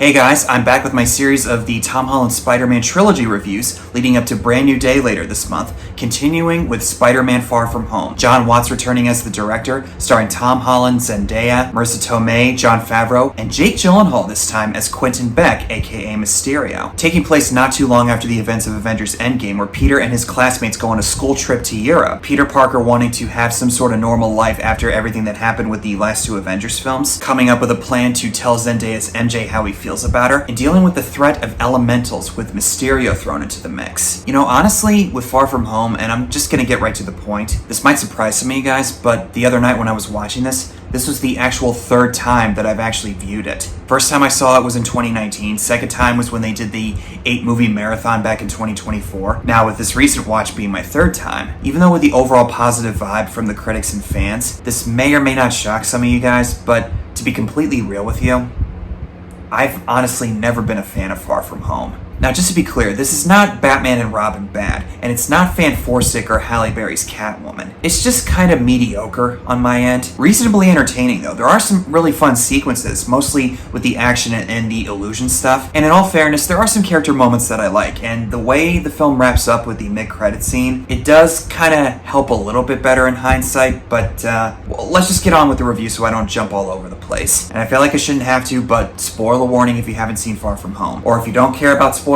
Hey guys, I'm back with my series of the Tom Holland Spider-Man trilogy reviews leading up to Brand New Day later this month, continuing with Spider-Man Far From Home. Jon Watts returning as the director, starring Tom Holland, Zendaya, Marissa Tomei, Jon Favreau, and Jake Gyllenhaal this time as Quentin Beck, aka Mysterio. Taking place not too long after the events of Avengers Endgame, where Peter and his classmates go on a school trip to Europe. Peter Parker wanting to have some sort of normal life after everything that happened with the last two Avengers films, coming up with a plan to tell Zendaya's MJ how he feels about her, and dealing with the threat of elementals with Mysterio thrown into the mix. You know, honestly, with Far From Home, and I'm just gonna get right to the point, this might surprise some of you guys, but the other night when I was watching this was the actual third time that I've actually viewed it. First time I saw it was in 2019, second time was when they did the 8-movie marathon back in 2024. Now with this recent watch being my third time, even though with the overall positive vibe from the critics and fans, this may or may not shock some of you guys, but to be completely real with you, I've honestly never been a fan of Far From Home. Now, just to be clear, this is not Batman and Robin bad, and it's not Fan Forstick or Halle Berry's Catwoman. It's just kind of mediocre on my end. Reasonably entertaining, though. There are some really fun sequences, mostly with the action and the illusion stuff. And in all fairness, there are some character moments that I like, and the way the film wraps up with the mid-credit scene, it does kind of help a little bit better in hindsight, but well, let's just get on with the review so I don't jump all over the place. And I feel like I shouldn't have to, but spoiler warning if you haven't seen Far From Home. Or if you don't care about spoilers,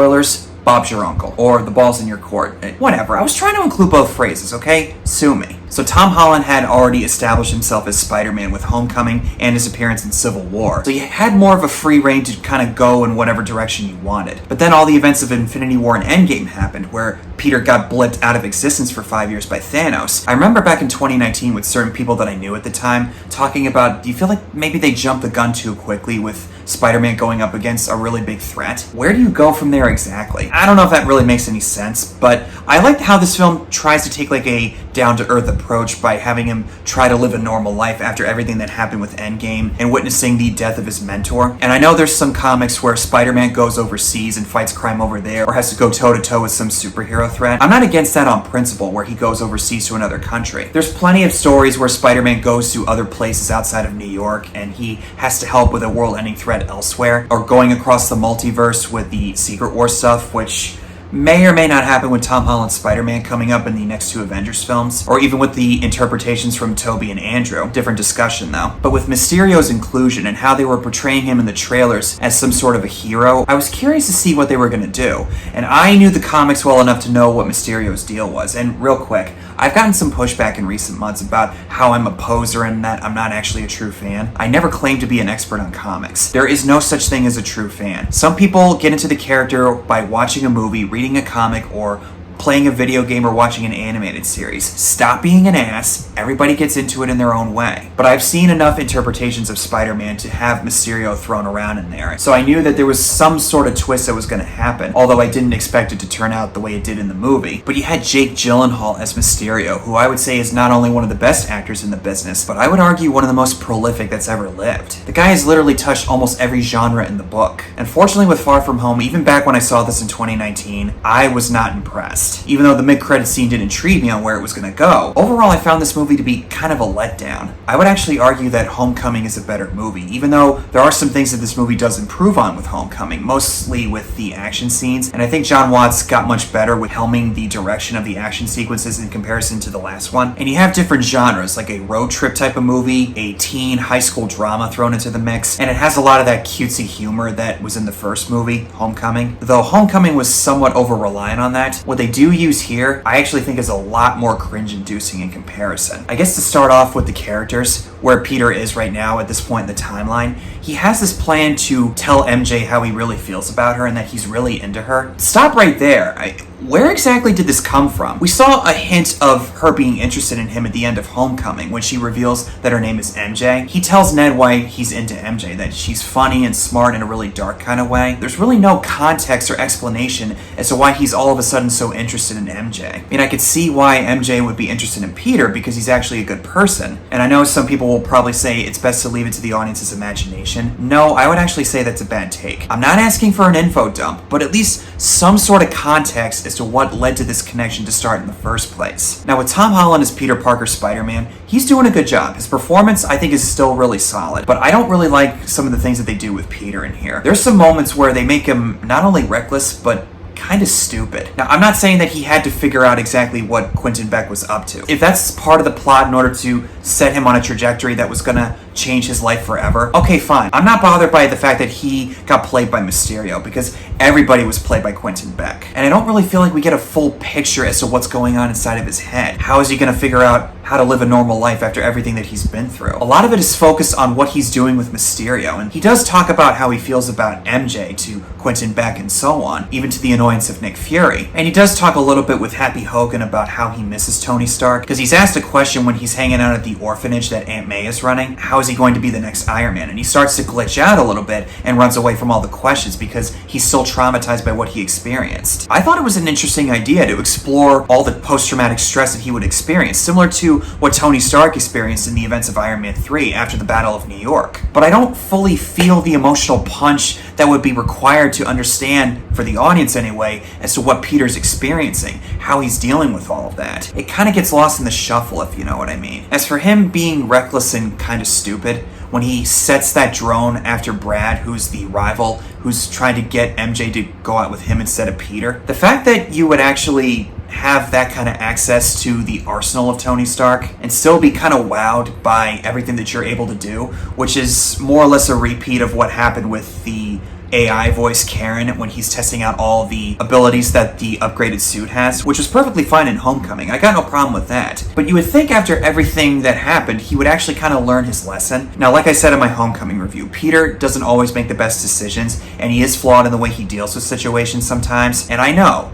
Bob's your uncle, or the ball's in your court. Whatever, I was trying to include both phrases, okay? Sue me. So Tom Holland had already established himself as Spider-Man with Homecoming and his appearance in Civil War. So you had more of a free reign to kind of go in whatever direction you wanted. But then all the events of Infinity War and Endgame happened, where Peter got blipped out of existence for 5 years by Thanos. I remember back in 2019 with certain people that I knew at the time talking about, do you feel like maybe they jumped the gun too quickly with Spider-Man going up against a really big threat? Where do you go from there exactly? I don't know if that really makes any sense, but I like how this film tries to take like a down-to-earth approach by having him try to live a normal life after everything that happened with Endgame and witnessing the death of his mentor. And I know there's some comics where Spider-Man goes overseas and fights crime over there, or has to go toe-to-toe with some superhero threat. I'm not against that on principle, where he goes overseas to another country. There's plenty of stories where Spider-Man goes to other places outside of New York and he has to help with a world-ending threat elsewhere, or going across the multiverse with the Secret War stuff, which may or may not happen with Tom Holland's Spider-Man coming up in the next two Avengers films, or even with the interpretations from Tobey and Andrew. Different discussion though. But with Mysterio's inclusion and how they were portraying him in the trailers as some sort of a hero, I was curious to see what they were going to do. And I knew the comics well enough to know what Mysterio's deal was. And real quick, I've gotten some pushback in recent months about how I'm a poser and that I'm not actually a true fan. I never claimed to be an expert on comics. There is no such thing as a true fan. Some people get into the character by watching a movie, reading a comic, or playing a video game or watching an animated series. Stop being an ass. Everybody gets into it in their own way. But I've seen enough interpretations of Spider-Man to have Mysterio thrown around in there. So I knew that there was some sort of twist that was going to happen, although I didn't expect it to turn out the way it did in the movie. But you had Jake Gyllenhaal as Mysterio, who I would say is not only one of the best actors in the business, but I would argue one of the most prolific that's ever lived. The guy has literally touched almost every genre in the book. Unfortunately with Far From Home, even back when I saw this in 2019, I was not impressed. Even though the mid-credit scene did intrigue me on where it was going to go, overall I found this movie to be kind of a letdown. I would actually argue that Homecoming is a better movie, even though there are some things that this movie does improve on with Homecoming, mostly with the action scenes, and I think Jon Watts got much better with helming the direction of the action sequences in comparison to the last one. And you have different genres, like a road trip type of movie, a teen high school drama thrown into the mix, and it has a lot of that cutesy humor that was in the first movie, Homecoming. Though Homecoming was somewhat over-reliant on that, what they do use here, I actually think is a lot more cringe-inducing in comparison. I guess to start off with the characters, where Peter is right now at this point in the timeline, he has this plan to tell MJ how he really feels about her and that he's really into her. Stop right there. Where exactly did this come from? We saw a hint of her being interested in him at the end of Homecoming when she reveals that her name is MJ. He tells Ned why he's into MJ, that she's funny and smart in a really dark kind of way. There's really no context or explanation as to why he's all of a sudden so interested in MJ. I mean, I could see why MJ would be interested in Peter because he's actually a good person. And I know some people will probably say it's best to leave it to the audience's imagination. No, I would actually say that's a bad take. I'm not asking for an info dump, but at least some sort of context clues as to what led to this connection to start in the first place. Now, with Tom Holland as Peter Parker Spider-Man, he's doing a good job. His performance, I think, is still really solid, but I don't really like some of the things that they do with Peter in here. There's some moments where they make him not only reckless, but kind of stupid. Now, I'm not saying that he had to figure out exactly what Quentin Beck was up to. If that's part of the plot in order to set him on a trajectory that was gonna change his life forever, okay, fine. I'm not bothered by the fact that he got played by Mysterio, because everybody was played by Quentin Beck. And I don't really feel like we get a full picture as to what's going on inside of his head. How is he gonna figure out how to live a normal life after everything that he's been through? A lot of it is focused on what he's doing with Mysterio, and he does talk about how he feels about MJ to Quentin Beck and so on, even to the annoyance of Nick Fury. And he does talk a little bit with Happy Hogan about how he misses Tony Stark, because he's asked a question when he's hanging out at the orphanage that Aunt May is running. How is he going to be the next Iron Man? And he starts to glitch out a little bit and runs away from all the questions because he's still traumatized by what he experienced. I thought it was an interesting idea to explore all the post-traumatic stress that he would experience, similar to what Tony Stark experienced in the events of Iron Man 3 after the Battle of New York. But I don't fully feel the emotional punch that would be required to understand, for the audience anyway, as to what Peter's experiencing, how he's dealing with all of that. It kind of gets lost in the shuffle, if you know what I mean. As for him being reckless and kind of stupid, when he sets that drone after Brad, who's the rival, who's trying to get MJ to go out with him instead of Peter, the fact that you would actually have that kind of access to the arsenal of Tony Stark and still be kind of wowed by everything that you're able to do, which is more or less a repeat of what happened with the AI voice Karen when he's testing out all the abilities that the upgraded suit has, which was perfectly fine in Homecoming. I got no problem with that. But you would think after everything that happened, he would actually kind of learn his lesson. Now, like I said in my Homecoming review, Peter doesn't always make the best decisions, and he is flawed in the way he deals with situations sometimes. And I know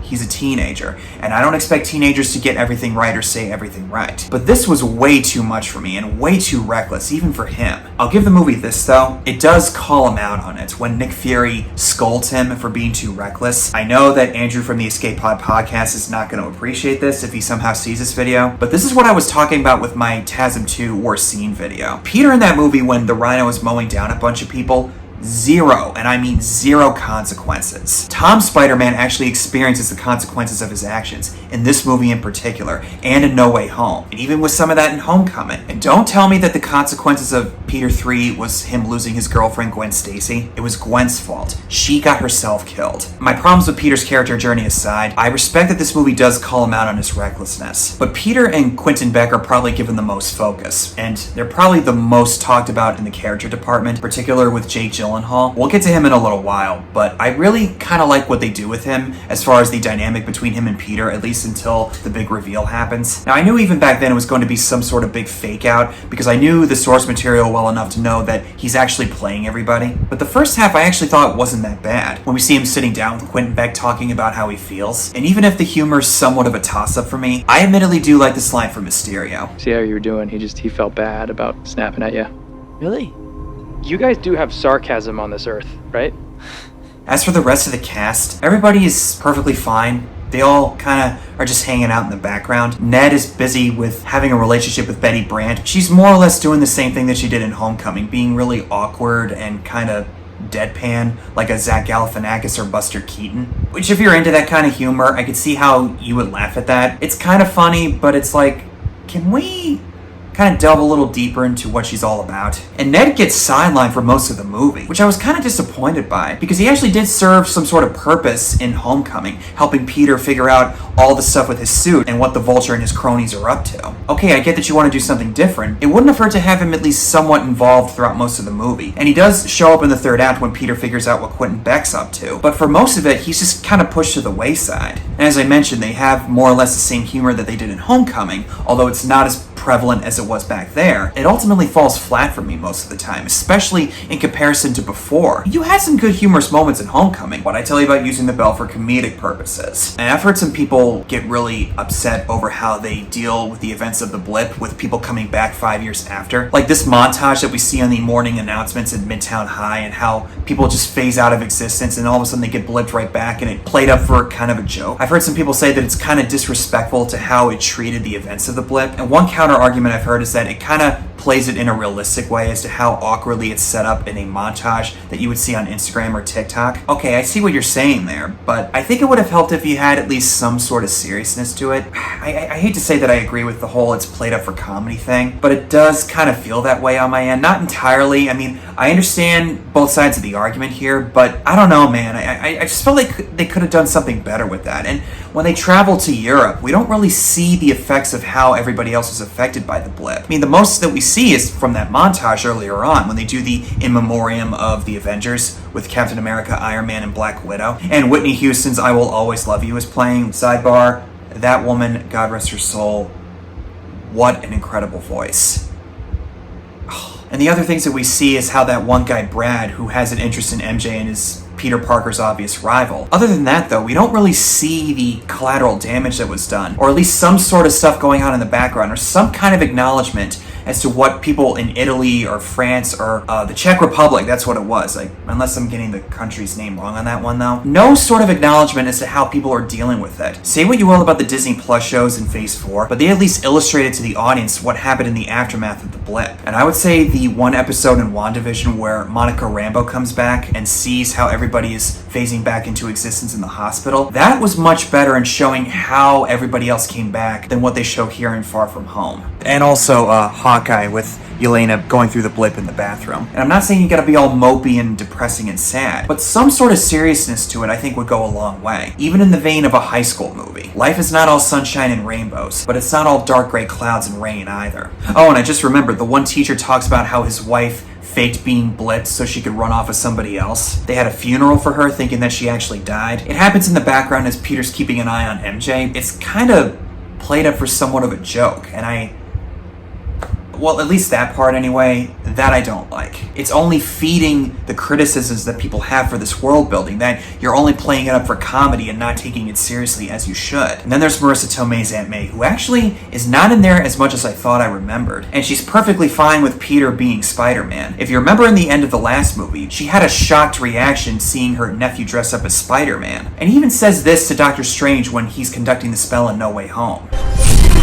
he's a teenager, and I don't expect teenagers to get everything right or say everything right. But this was way too much for me and way too reckless, even for him. I'll give the movie this though, it does call him out on it when Nick Fury scolds him for being too reckless. I know that Andrew from the Escape Pod podcast is not going to appreciate this if he somehow sees this video, but this is what I was talking about with my TASM 2 Worst Scene video. Peter in that movie, when the Rhino is mowing down a bunch of people, zero, and I mean zero consequences. Tom Spider-Man actually experiences the consequences of his actions, in this movie in particular, and in No Way Home, and even with some of that in Homecoming. And don't tell me that the consequences of Peter 3 was him losing his girlfriend Gwen Stacy. It was Gwen's fault. She got herself killed. My problems with Peter's character journey aside, I respect that this movie does call him out on his recklessness. But Peter and Quentin Beck are probably given the most focus, and they're probably the most talked about in the character department, particular with Jake Gyllenhaal. We'll get to him in a little while, but I really kind of like what they do with him as far as the dynamic between him and Peter, at least until the big reveal happens. Now, I knew even back then it was going to be some sort of big fake out because I knew the source material well enough to know that he's actually playing everybody. But the first half I actually thought wasn't that bad. When we see him sitting down with Quentin Beck talking about how he feels, and even if the humor's somewhat of a toss-up for me, I admittedly do like this line from Mysterio. See how you were doing, he felt bad about snapping at you. Really? You guys do have sarcasm on this earth, right? As for the rest of the cast, everybody is perfectly fine. They all kind of are just hanging out in the background. Ned is busy with having a relationship with Betty Brant. She's more or less doing the same thing that she did in Homecoming, being really awkward and kind of deadpan, like a Zach Galifianakis or Buster Keaton. Which, if you're into that kind of humor, I could see how you would laugh at that. It's kind of funny, but it's like, can we kind of delve a little deeper into what she's all about? And Ned gets sidelined for most of the movie, which I was kind of disappointed by, because he actually did serve some sort of purpose in Homecoming, helping Peter figure out all the stuff with his suit and what the Vulture and his cronies are up to. Okay, I get that you want to do something different. It wouldn't have hurt to have him at least somewhat involved throughout most of the movie. And he does show up in the third act when Peter figures out what Quentin Beck's up to. But for most of it, he's just kind of pushed to the wayside. And as I mentioned, they have more or less the same humor that they did in Homecoming, although it's not as prevalent as it was back there. It ultimately falls flat for me most of the time, especially in comparison to before. You had some good humorous moments in Homecoming. What I tell you about using the bell for comedic purposes. And I've heard some people get really upset over how they deal with the events of the blip, with people coming back 5 years after. Like this montage that we see on the morning announcements at Midtown High, and how people just phase out of existence and all of a sudden they get blipped right back, and it played up for kind of a joke. I've heard some people say that it's kind of disrespectful to how it treated the events of the blip, and one counter argument I've heard is that it kind of plays it in a realistic way as to how awkwardly it's set up in a montage that you would see on Instagram or TikTok. Okay, I see what you're saying there, but I think it would have helped if you had at least some sort of seriousness to it. I hate to say that I agree with the whole it's played up for comedy thing, but it does kind of feel that way on my end. Not entirely. I mean, I understand both sides of the argument here, but I don't know, man. I just felt like they could have done something better with that. And when they travel to Europe, we don't really see the effects of how everybody else was affected by the blip. I mean, the most that we see is from that montage earlier on when they do the in memoriam of the Avengers with Captain America, Iron Man, and Black Widow. And Whitney Houston's I Will Always Love You is playing. Sidebar, that woman, God rest her soul, what an incredible voice. And the other things that we see is how that one guy, Brad, who has an interest in MJ and is Peter Parker's obvious rival. Other than that, though, we don't really see the collateral damage that was done, or at least some sort of stuff going on in the background, or some kind of acknowledgement as to what people in Italy or France or the Czech Republic, that's what it was, like, unless I'm getting the country's name wrong on that one though. No sort of acknowledgement as to how people are dealing with it. Say what you will about the Disney Plus shows in Phase 4, but they at least illustrated to the audience what happened in the aftermath of the blip. And I would say the one episode in WandaVision where Monica Rambeau comes back and sees how everybody is phasing back into existence in the hospital, that was much better in showing how everybody else came back than what they show here in Far From Home. And also Hawkeye with Yelena going through the blip in the bathroom. And I'm not saying you gotta be all mopey and depressing and sad, but some sort of seriousness to it I think would go a long way. Even in the vein of a high school movie. Life is not all sunshine and rainbows, but it's not all dark gray clouds and rain either. Oh, and I just remembered, the one teacher talks about how his wife faked being blitzed so she could run off with somebody else. They had a funeral for her thinking that she actually died. It happens in the background as Peter's keeping an eye on MJ. It's kind of played up for somewhat of a joke, and well, at least that part anyway, that I don't like. It's only feeding the criticisms that people have for this world building, that you're only playing it up for comedy and not taking it seriously as you should. And then there's Marissa Tomei's Aunt May, who actually is not in there as much as I thought I remembered. And she's perfectly fine with Peter being Spider-Man. If you remember in the end of the last movie, she had a shocked reaction seeing her nephew dress up as Spider-Man. And he even says this to Doctor Strange when he's conducting the spell in No Way Home.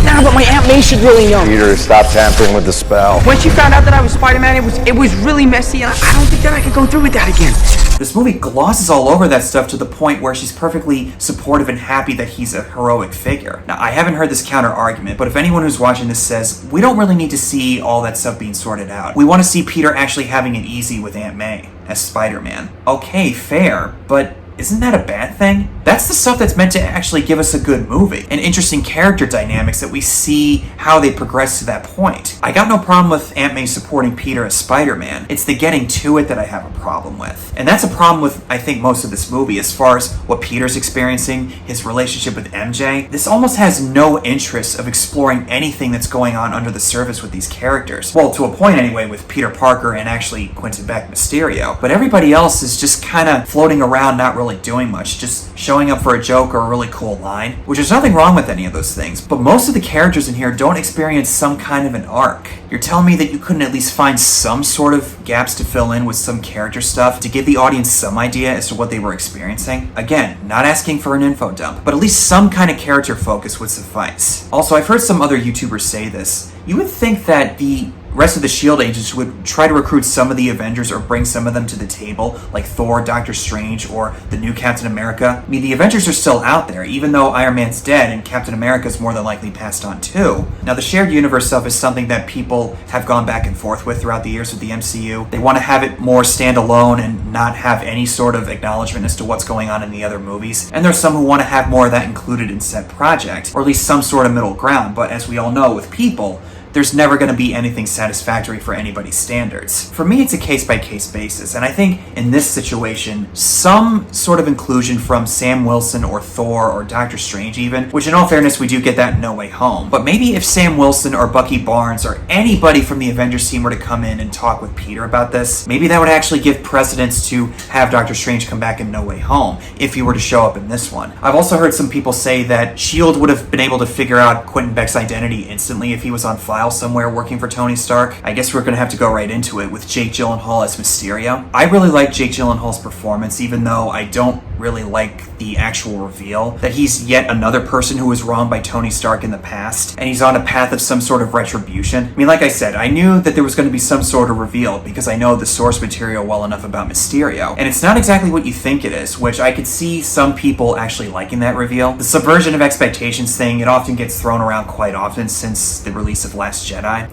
Nah, but my Aunt May should really know. Peter, stop tampering with the spell. When she found out that I was Spider-Man, it was really messy, and I don't think that I could go through with that again. This movie glosses all over that stuff to the point where she's perfectly supportive and happy that he's a heroic figure. Now, I haven't heard this counter-argument, but if anyone who's watching this says, we don't really need to see all that stuff being sorted out. We want to see Peter actually having it easy with Aunt May as Spider-Man. Okay, fair, but isn't that a bad thing? That's the stuff that's meant to actually give us a good movie and interesting character dynamics that we see how they progress to that point. I got no problem with Aunt May supporting Peter as Spider-Man. It's the getting to it that I have a problem with. And that's a problem with, I think, most of this movie as far as what Peter's experiencing, his relationship with MJ. This almost has no interest of exploring anything that's going on under the surface with these characters. Well, to a point anyway, with Peter Parker and actually Quentin Beck Mysterio. But everybody else is just kind of floating around, not really doing much, just showing up for a joke or a really cool line, which there's nothing wrong with any of those things, but most of the characters in here don't experience some kind of an arc. You're telling me that you couldn't at least find some sort of gaps to fill in with some character stuff to give the audience some idea as to what they were experiencing? Again, not asking for an info dump, but at least some kind of character focus would suffice. Also, I've heard some other YouTubers say this. You would think that the rest of the S.H.I.E.L.D. agents would try to recruit some of the Avengers or bring some of them to the table, like Thor, Doctor Strange, or the new Captain America. I mean, the Avengers are still out there, even though Iron Man's dead and Captain America's more than likely passed on too. Now, the shared universe stuff is something that people have gone back and forth with throughout the years with the MCU. They want to have it more standalone and not have any sort of acknowledgement as to what's going on in the other movies. And there's some who want to have more of that included in said project, or at least some sort of middle ground. But as we all know with people, there's never going to be anything satisfactory for anybody's standards. For me, it's a case-by-case basis, and I think in this situation, some sort of inclusion from Sam Wilson or Thor or Doctor Strange even, which in all fairness, we do get that in No Way Home. But maybe if Sam Wilson or Bucky Barnes or anybody from the Avengers team were to come in and talk with Peter about this, maybe that would actually give precedence to have Doctor Strange come back in No Way Home, if he were to show up in this one. I've also heard some people say that S.H.I.E.L.D. would have been able to figure out Quentin Beck's identity instantly if he was on file somewhere working for Tony Stark. I guess we're going to have to go right into it with Jake Gyllenhaal as Mysterio. I really like Jake Gyllenhaal's performance, even though I don't really like the actual reveal that he's yet another person who was wronged by Tony Stark in the past, and he's on a path of some sort of retribution. I mean, like I said, I knew that there was going to be some sort of reveal because I know the source material well enough about Mysterio, and it's not exactly what you think it is, which I could see some people actually liking that reveal. The subversion of expectations thing, it often gets thrown around quite often since the release of Last Jedi.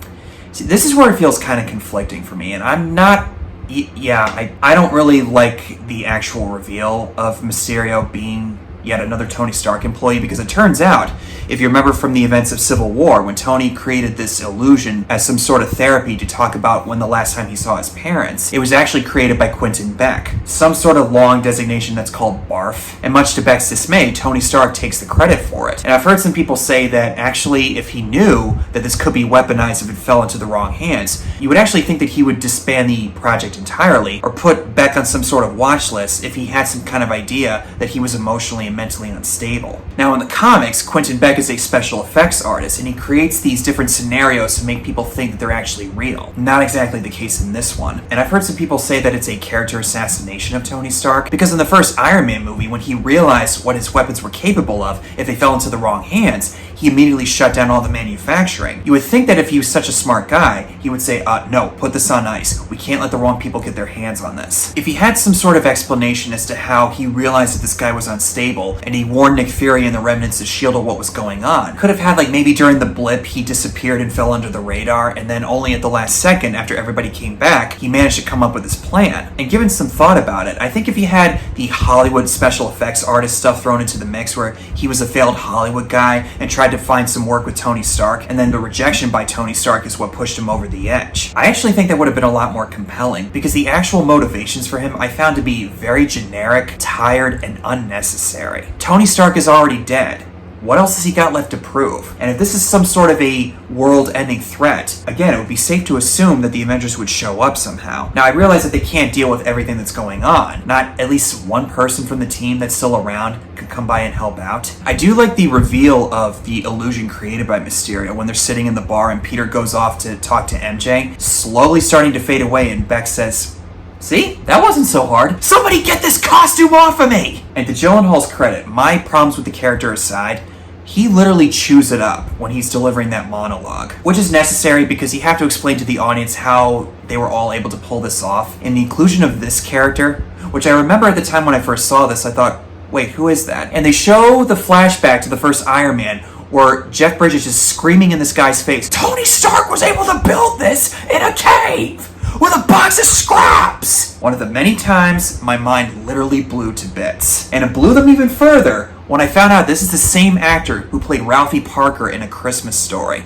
See, this is where it feels kind of conflicting for me, and I'm not... I don't really like the actual reveal of Mysterio being yet another Tony Stark employee, because it turns out, if you remember from the events of Civil War, when Tony created this illusion as some sort of therapy to talk about when the last time he saw his parents, it was actually created by Quentin Beck, some sort of long designation that's called BARF, and much to Beck's dismay, Tony Stark takes the credit for it. And I've heard some people say that actually, if he knew that this could be weaponized if it fell into the wrong hands, you would actually think that he would disband the project entirely, or put Beck on some sort of watch list if he had some kind of idea that he was emotionally and mentally unstable. Now in the comics, Quentin Beck is a special effects artist, and he creates these different scenarios to make people think that they're actually real. Not exactly the case in this one. And I've heard some people say that it's a character assassination of Tony Stark, because in the first Iron Man movie, when he realized what his weapons were capable of if they fell into the wrong hands, he immediately shut down all the manufacturing. You would think that if he was such a smart guy, he would say, no, put this on ice. We can't let the wrong people get their hands on this. If he had some sort of explanation as to how he realized that this guy was unstable, and he warned Nick Fury and the remnants of S.H.I.E.L.D. of what was going on, could have had like maybe during the blip he disappeared and fell under the radar, and then only at the last second after everybody came back, he managed to come up with his plan. And given some thought about it, I think if he had the Hollywood special effects artist stuff thrown into the mix where he was a failed Hollywood guy and tried to find some work with Tony Stark, and then the rejection by Tony Stark is what pushed him over the edge, I actually think that would have been a lot more compelling, because the actual motivations for him I found to be very generic, tired, and unnecessary. Tony Stark is already dead. What else has he got left to prove? And if this is some sort of a world-ending threat, again, it would be safe to assume that the Avengers would show up somehow. Now, I realize that they can't deal with everything that's going on. Not at least one person from the team that's still around could come by and help out. I do like the reveal of the illusion created by Mysterio when they're sitting in the bar and Peter goes off to talk to MJ, slowly starting to fade away, and Beck says, "See? That wasn't so hard. Somebody get this costume off of me!" And to Gyllenhaal's credit, my problems with the character aside, he literally chews it up when he's delivering that monologue, which is necessary because you have to explain to the audience how they were all able to pull this off. And the inclusion of this character, which I remember at the time when I first saw this, I thought, wait, who is that? And they show the flashback to the first Iron Man, where Jeff Bridges is screaming in this guy's face, "Tony Stark was able to build this in a cave with a box of scraps!" One of the many times my mind literally blew to bits. And it blew them even further when I found out this is the same actor who played Ralphie Parker in A Christmas Story.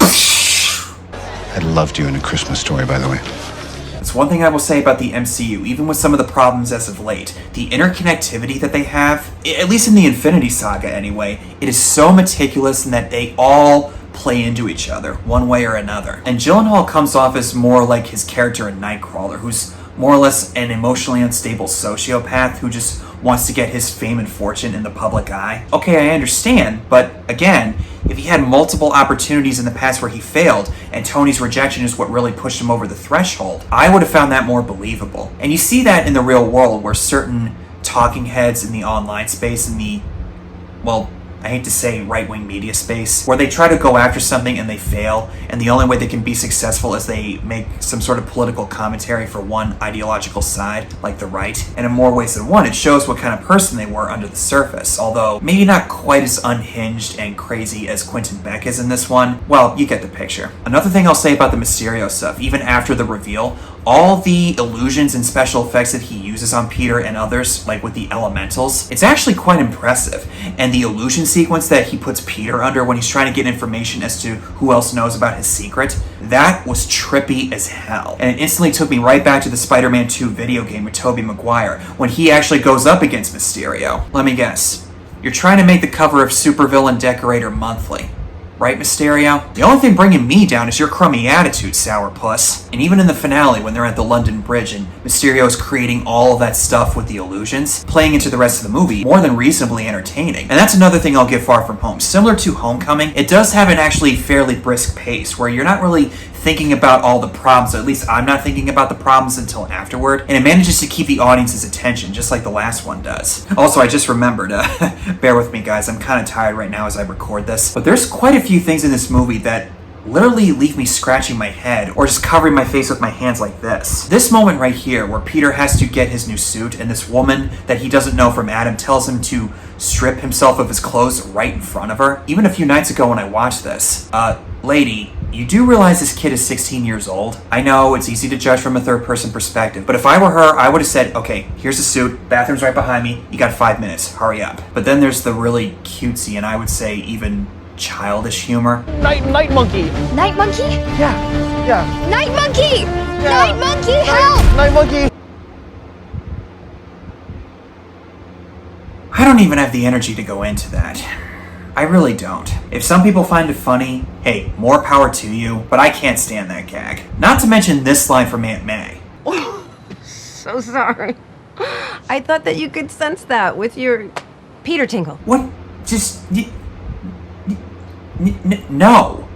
I loved you in A Christmas Story, by the way. That's one thing I will say about the MCU, even with some of the problems as of late. The interconnectivity that they have, at least in the Infinity Saga anyway, it is so meticulous in that they all play into each other, one way or another. And Gyllenhaal comes off as more like his character in Nightcrawler, who's more or less an emotionally unstable sociopath who just wants to get his fame and fortune in the public eye. Okay, I understand, but again, if he had multiple opportunities in the past where he failed, and Tony's rejection is what really pushed him over the threshold, I would have found that more believable. And you see that in the real world, where certain talking heads in the online space, in the, well, I hate to say right-wing media space, where they try to go after something and they fail, and the only way they can be successful is they make some sort of political commentary for one ideological side, like the right. And in more ways than one, it shows what kind of person they were under the surface, although maybe not quite as unhinged and crazy as Quentin Beck is in this one. Well, you get the picture. Another thing I'll say about the Mysterio stuff, even after the reveal, all the illusions and special effects that he uses on Peter and others, like with the elementals, it's actually quite impressive. And the illusion sequence that he puts Peter under when he's trying to get information as to who else knows about his secret, that was trippy as hell. And it instantly took me right back to the Spider-Man 2 video game with Tobey Maguire, when he actually goes up against Mysterio. Let me guess. You're trying to make the cover of Supervillain Decorator Monthly, right, Mysterio? The only thing bringing me down is your crummy attitude, sourpuss. And even in the finale, when they're at the London Bridge and Mysterio's creating all of that stuff with the illusions, playing into the rest of the movie, more than reasonably entertaining. And that's another thing I'll give Far From Home. Similar to Homecoming, it does have an actually fairly brisk pace, where you're not really thinking about all the problems, or at least I'm not thinking about the problems until afterward, and it manages to keep the audience's attention, just like the last one does. Also, I just remembered, bear with me guys, I'm kind of tired right now as I record this, but there's quite a few things in this movie that literally leave me scratching my head or just covering my face with my hands like this. This moment right here where Peter has to get his new suit and this woman that he doesn't know from Adam tells him to strip himself of his clothes right in front of her. Even a few nights ago when I watched this, lady, you do realize this kid is 16 years old? I know it's easy to judge from a third-person perspective, but if I were her, I would have said, okay, here's the suit, bathroom's right behind me, you got 5 minutes, hurry up. But then there's the really cutesy and I would say even childish humor. Night monkey. Night monkey? Yeah. Night monkey! Yeah. Night monkey, help! Night monkey. I don't even have the energy to go into that. I really don't. If some people find it funny, hey, more power to you, but I can't stand that gag. Not to mention this line from Aunt May. So sorry. I thought that you could sense that with your Peter tingle. What? Just... No.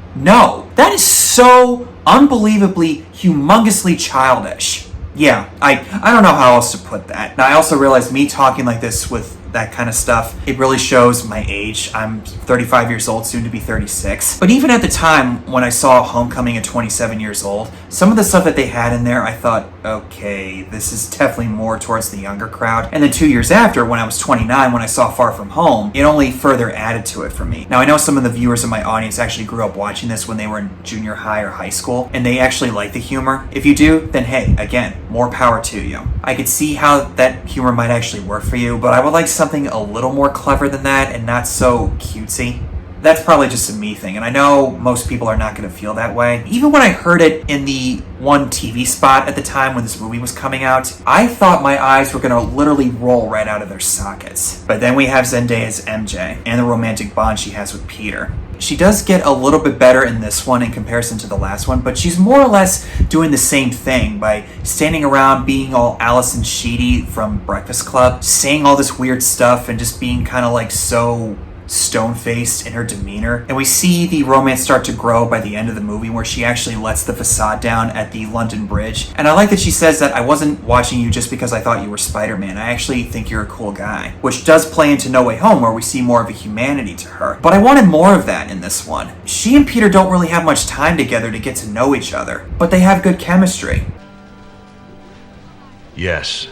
That is so unbelievably, humongously childish. Yeah, I don't know how else to put that. Now, I also realize me talking like this with that kind of stuff, it really shows my age. I'm 35 years old, soon to be 36. But even at the time when I saw Homecoming at 27 years old, some of the stuff that they had in there, I thought, okay, this is definitely more towards the younger crowd. And then 2 years after, when I was 29, when I saw Far From Home, it only further added to it for me. Now, I know some of the viewers in my audience actually grew up watching this when they were in junior high or high school, and they actually like the humor. If you do, then hey, again, more power to you. I could see how that humor might actually work for you, but I would like something a little more clever than that and not so cutesy. That's probably just a me thing, and I know most people are not going to feel that way. Even when I heard it in the one TV spot at the time when this movie was coming out, I thought my eyes were going to literally roll right out of their sockets. But then we have Zendaya's MJ and the romantic bond she has with Peter. She does get a little bit better in this one in comparison to the last one, but she's more or less doing the same thing by standing around being all Allison Sheedy from Breakfast Club, saying all this weird stuff and just being kind of like so stone-faced in her demeanor. And we see the romance start to grow by the end of the movie where she actually lets the facade down at the London Bridge. And I like that she says that I wasn't watching you just because I thought you were Spider-Man. I actually think you're a cool guy. Which does play into No Way Home where we see more of a humanity to her. But I wanted more of that in this one. She and Peter don't really have much time together to get to know each other, but they have good chemistry. Yes.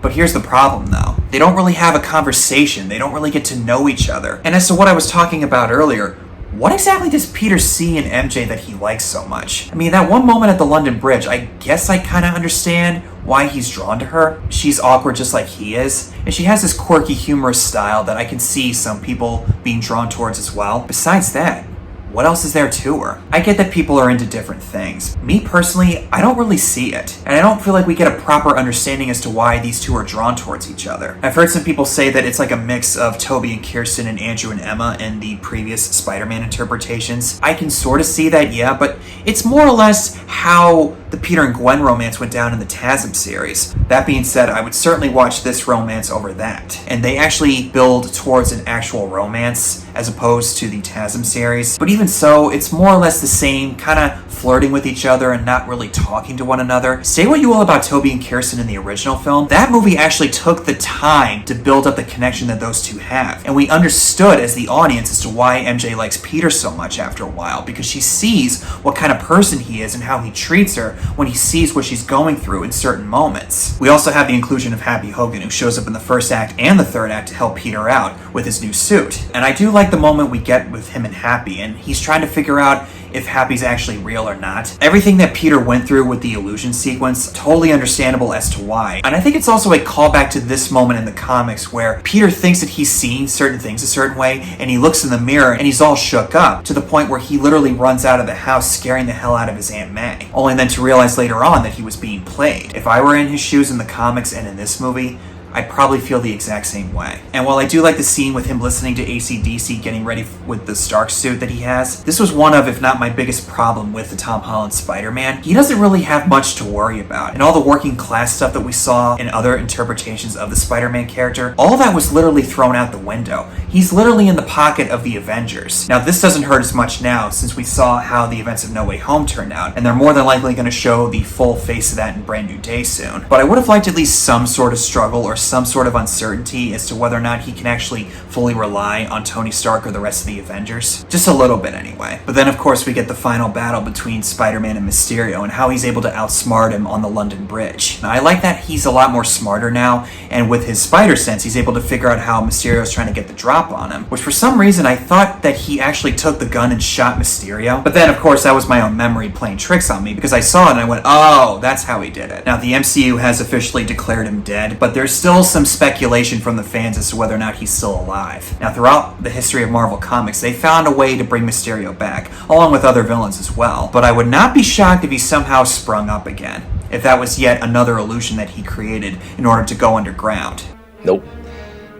But here's the problem though. They don't really have a conversation. They don't really get to know each other. And as to what I was talking about earlier, what exactly does Peter see in MJ that he likes so much? I mean, that one moment at the London Bridge, I guess I kind of understand why he's drawn to her. She's awkward just like he is, and she has this quirky, humorous style that I can see some people being drawn towards as well. Besides that, what else is there to her? I get that people are into different things. Me personally, I don't really see it. And I don't feel like we get a proper understanding as to why these two are drawn towards each other. I've heard some people say that it's like a mix of Toby and Kirsten and Andrew and Emma in the previous Spider-Man interpretations. I can sort of see that, yeah, but it's more or less how the Peter and Gwen romance went down in the TASM series. That being said, I would certainly watch this romance over that. And they actually build towards an actual romance as opposed to the TASM series. But even so, it's more or less the same, kind of flirting with each other and not really talking to one another. Say what you will about Toby and Kirsten in the original film, that movie actually took the time to build up the connection that those two have. And we understood as the audience as to why MJ likes Peter so much after a while, because she sees what kind of person he is and how he treats her when he sees what she's going through in certain moments. We also have the inclusion of Happy Hogan, who shows up in the first act and the third act to help Peter out with his new suit. And I do like the moment we get with him and Happy, and he's trying to figure out if Happy's actually real or not. Everything that Peter went through with the illusion sequence, totally understandable as to why. And I think it's also a callback to this moment in the comics where Peter thinks that he's seeing certain things a certain way, and he looks in the mirror and he's all shook up to the point where he literally runs out of the house scaring the hell out of his Aunt May, only then to realize later on that he was being played. If I were in his shoes in the comics and in this movie, I'd probably feel the exact same way. And while I do like the scene with him listening to AC/DC getting ready with the Stark suit that he has, this was one of, if not my biggest problem with the Tom Holland Spider-Man. He doesn't really have much to worry about. And all the working class stuff that we saw in other interpretations of the Spider-Man character, all that was literally thrown out the window. He's literally in the pocket of the Avengers. Now, this doesn't hurt as much now since we saw how the events of No Way Home turned out, and they're more than likely going to show the full face of that in Brand New Day soon. But I would have liked at least some sort of struggle or some sort of uncertainty as to whether or not he can actually fully rely on Tony Stark or the rest of the Avengers. Just a little bit anyway. But then of course we get the final battle between Spider-Man and Mysterio and how he's able to outsmart him on the London Bridge. Now, I like that he's a lot more smarter now, and with his spider sense he's able to figure out how Mysterio's trying to get the drop on him, which for some reason I thought that he actually took the gun and shot Mysterio. But then of course that was my own memory playing tricks on me because I saw it and I went, oh, that's how he did it. Now, the MCU has officially declared him dead, but there's still some speculation from the fans as to whether or not he's still alive. Now, throughout the history of Marvel Comics, they found a way to bring Mysterio back, along with other villains as well. But I would not be shocked if he somehow sprung up again, if that was yet another illusion that he created in order to go underground. Nope.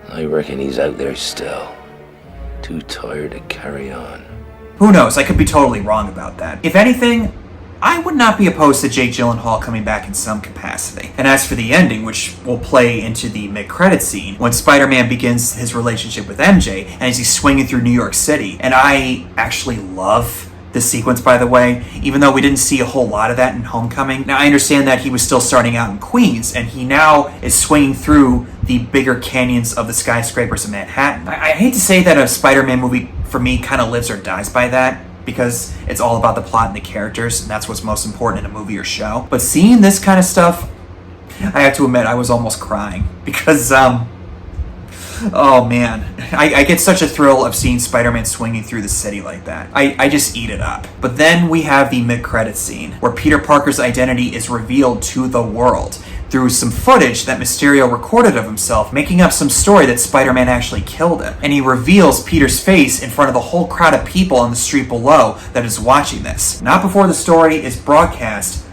I reckon he's out there still. Too tired to carry on. Who knows? I could be totally wrong about that. If anything, I would not be opposed to Jake Gyllenhaal coming back in some capacity. And as for the ending, which will play into the mid-credit scene, when Spider-Man begins his relationship with MJ, and as he's swinging through New York City, and I actually love this sequence, by the way, even though we didn't see a whole lot of that in Homecoming. Now, I understand that he was still starting out in Queens, and he now is swinging through the bigger canyons of the skyscrapers of Manhattan. I hate to say that a Spider-Man movie, for me, kind of lives or dies by that, because it's all about the plot and the characters, and that's what's most important in a movie or show. But seeing this kind of stuff, I have to admit, I was almost crying, because, oh man, I get such a thrill of seeing Spider-Man swinging through the city like that. I just eat it up. But then we have the mid-credit scene, where Peter Parker's identity is revealed to the world through some footage that Mysterio recorded of himself, making up some story that Spider-Man actually killed him. And he reveals Peter's face in front of the whole crowd of people on the street below that is watching this. Not before the story is broadcast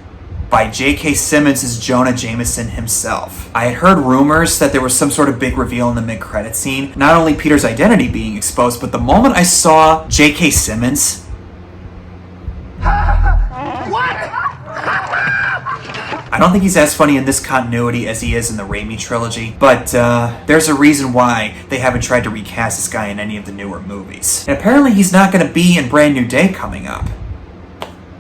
by J.K. Simmons' Jonah Jameson himself. I had heard rumors that there was some sort of big reveal in the mid-credit scene, not only Peter's identity being exposed, but the moment I saw J.K. Simmons... I don't think he's as funny in this continuity as he is in the Raimi trilogy, but there's a reason why they haven't tried to recast this guy in any of the newer movies. And apparently he's not going to be in Brand New Day coming up.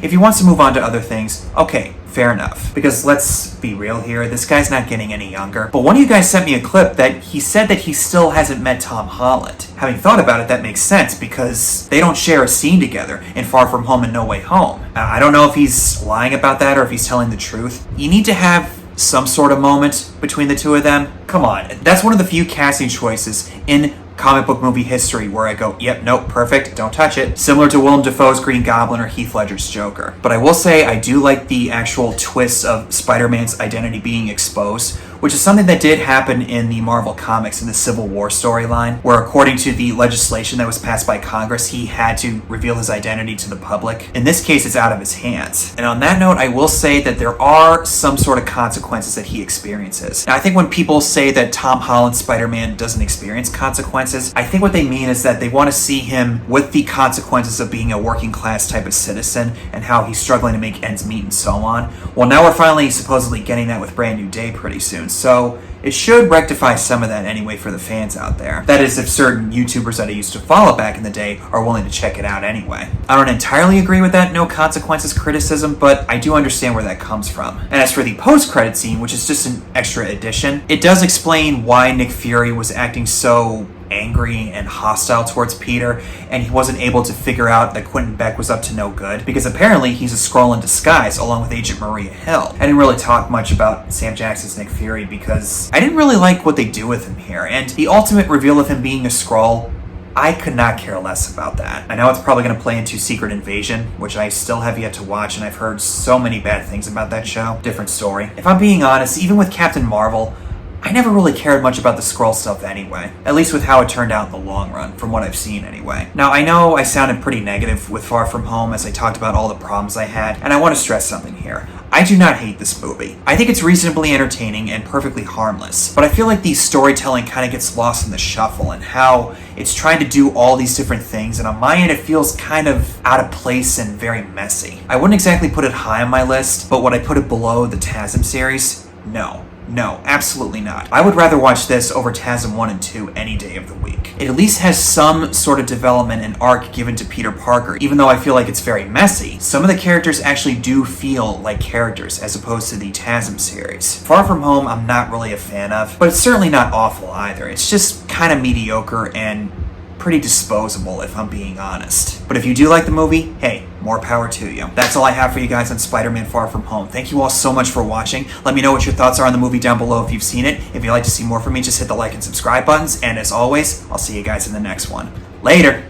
If he wants to move on to other things, okay, fair enough. Because let's be real here, this guy's not getting any younger. But one of you guys sent me a clip that he said that he still hasn't met Tom Holland. Having thought about it, that makes sense because they don't share a scene together in Far From Home and No Way Home. I don't know if he's lying about that or if he's telling the truth. You need to have some sort of moment between the two of them. Come on, that's one of the few casting choices in comic book movie history where I go, yep, nope, perfect, don't touch it. Similar to Willem Dafoe's Green Goblin or Heath Ledger's Joker. But I will say I do like the actual twist of Spider-Man's identity being exposed, which is something that did happen in the Marvel Comics in the Civil War storyline, where according to the legislation that was passed by Congress, he had to reveal his identity to the public. In this case, it's out of his hands. And on that note, I will say that there are some sort of consequences that he experiences. Now, I think when people say that Tom Holland's Spider-Man doesn't experience consequences, I think what they mean is that they want to see him with the consequences of being a working class type of citizen and how he's struggling to make ends meet and so on. Well, now we're finally supposedly getting that with Brand New Day pretty soon. So it should rectify some of that anyway for the fans out there. That is, if certain YouTubers that I used to follow back in the day are willing to check it out anyway. I don't entirely agree with that no consequences criticism, but I do understand where that comes from. And as for the post-credit scene, which is just an extra addition, it does explain why Nick Fury was acting so angry and hostile towards Peter, and he wasn't able to figure out that Quentin Beck was up to no good, because apparently he's a Skrull in disguise along with Agent Maria Hill. I didn't really talk much about Sam Jackson's Nick Fury because I didn't really like what they do with him here, and the ultimate reveal of him being a Skrull, I could not care less about that. I know it's probably going to play into Secret Invasion, which I still have yet to watch, and I've heard so many bad things about that show. Different story. If I'm being honest, even with Captain Marvel, I never really cared much about the Skrull stuff anyway, at least with how it turned out in the long run, from what I've seen anyway. Now, I know I sounded pretty negative with Far From Home as I talked about all the problems I had, and I want to stress something here. I do not hate this movie. I think it's reasonably entertaining and perfectly harmless, but I feel like the storytelling kind of gets lost in the shuffle and how it's trying to do all these different things, and on my end it feels kind of out of place and very messy. I wouldn't exactly put it high on my list, but would I put it below the TASM series? No, absolutely not. I would rather watch this over TASM 1 and 2 any day of the week. It at least has some sort of development and arc given to Peter Parker, even though I feel like it's very messy. Some of the characters actually do feel like characters as opposed to the TASM series. Far From Home I'm not really a fan of, but it's certainly not awful either. It's just kind of mediocre and pretty disposable if I'm being honest. But if you do like the movie, hey, more power to you. That's all I have for you guys on Spider-Man Far From Home. Thank you all so much for watching. Let me know what your thoughts are on the movie down below if you've seen it. If you'd like to see more from me, just hit the like and subscribe buttons. And as always, I'll see you guys in the next one. Later!